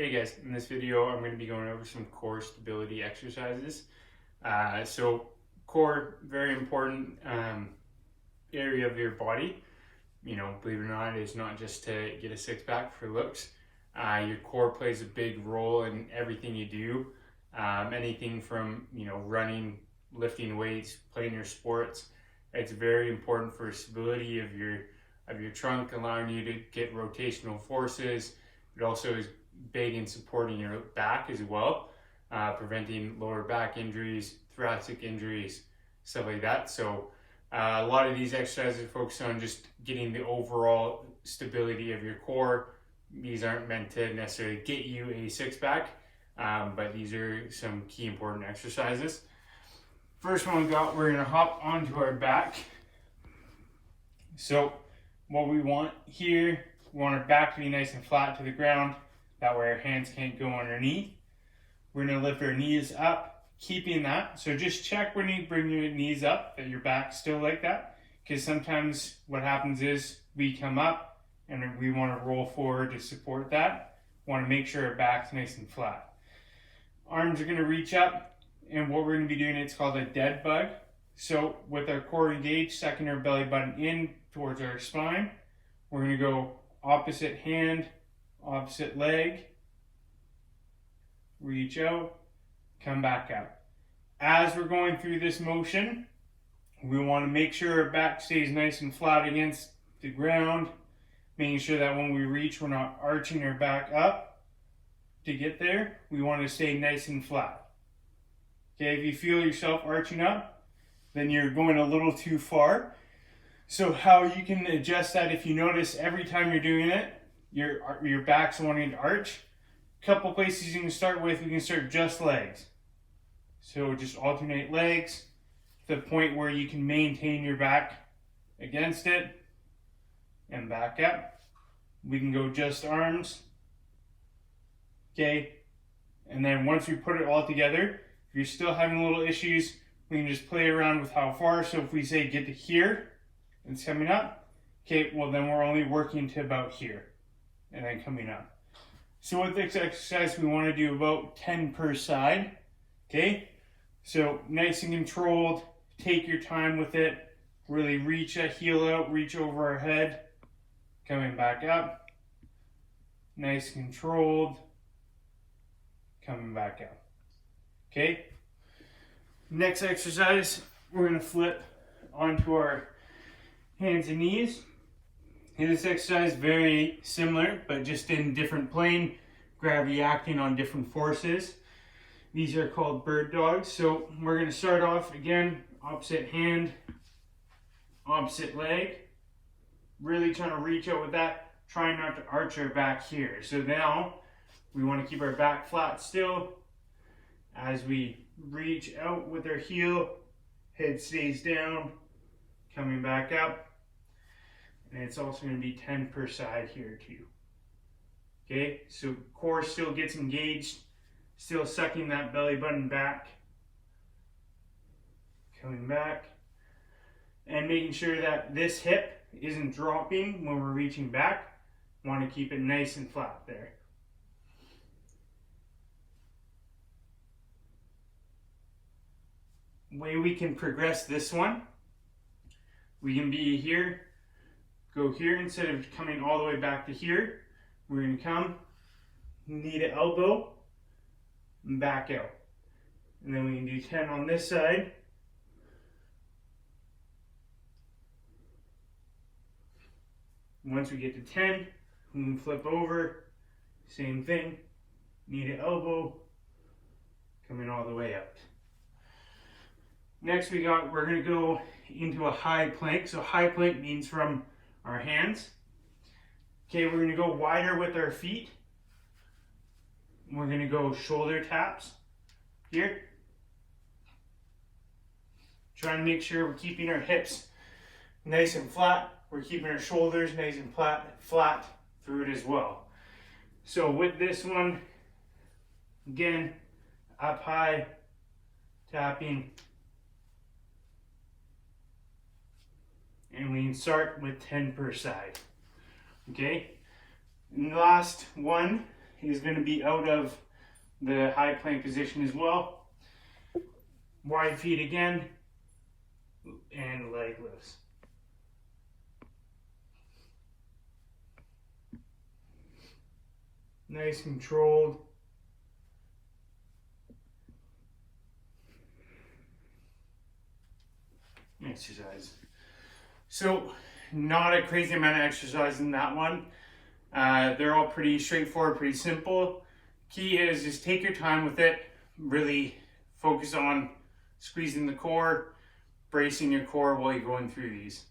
Hey guys, in this video I'm going to be going over some core stability exercises. So core, very important area of your body. You know, believe it or not, it's not just to get a six pack for looks. Your core plays a big role in everything you do. Anything from, running, lifting weights, playing your sports. It's very important for stability of your trunk, allowing you to get rotational forces. It also is big in supporting your back as well, preventing lower back injuries, thoracic injuries, stuff like that. So a lot of these exercises focus on just getting the overall stability of your core. These aren't meant to necessarily get you a six pack, but these are some key important exercises. First one we're gonna hop onto our back. So what we want here, we want our back to be nice and flat to the ground. That way our hands can't go underneath. We're gonna lift our knees up, keeping that. So just check when you bring your knees up that your back's still like that. Because sometimes what happens is we come up and we wanna roll forward to support that. Wanna make sure our back's nice and flat. Arms are gonna reach up, and what we're gonna be doing, it's called a dead bug. So with our core engaged, sucking our belly button in towards our spine, we're gonna go opposite hand, opposite leg, reach out, come back out. As we're going through this motion, we want to make sure our back stays nice and flat against the ground, making sure that when we reach, we're not arching our back up to get there. We want to stay nice and flat. Okay, if you feel yourself arching up, then you're going a little too far. So how you can adjust that, if you notice every time you're doing it, your back's wanting to arch. A couple places you can start with, we can start just legs. So just alternate legs to the point where you can maintain your back against it and back up. We can go just arms. Okay, and then once we put it all together, if you're still having little issues, we can just play around with how far. So if we say get to here, it's coming up. Okay, well then we're only working to about here and then coming up. So with this exercise, we want to do about 10 per side. Okay, so nice and controlled. Take your time with it. Really reach a heel out, reach over our head, coming back up. Nice and controlled, coming back out. Okay, next exercise, we're going to flip onto our hands and knees. In this exercise, very similar, but just in different plane, gravity acting on different forces. These are called bird dogs. So we're going to start off again, opposite hand, opposite leg. Really trying to reach out with that, trying not to arch our back here. So now we want to keep our back flat still. As we reach out with our heel, head stays down, coming back up. And it's also going to be 10 per side here too. Okay, so core still gets engaged, still sucking that belly button back, coming back, and making sure that this hip isn't dropping when we're reaching back. Want to keep it nice and flat there. Way we can progress this one, we can be here, go here, instead of coming all the way back to here, we're going to come, knee to elbow, and back out. And then we can do 10 on this side. Once we get to 10, we can flip over, same thing, knee to elbow, coming all the way out. Next we're going to go into a high plank. So high plank means from our hands. Okay, we're going to go wider with our feet. We're going to go shoulder taps here. Trying to make sure we're keeping our hips nice and flat. We're keeping our shoulders nice and flat through it as well. So with this one, again, up high, tapping. And we can start with 10 per side. Okay, and the last one is going to be out of the high plank position as well. Wide feet again, and leg lifts. Nice controlled. Exercise. So not a crazy amount of exercise in that one. They're all pretty straightforward, pretty simple. Key is just take your time with it. Really focus on squeezing the core, bracing your core while you're going through these.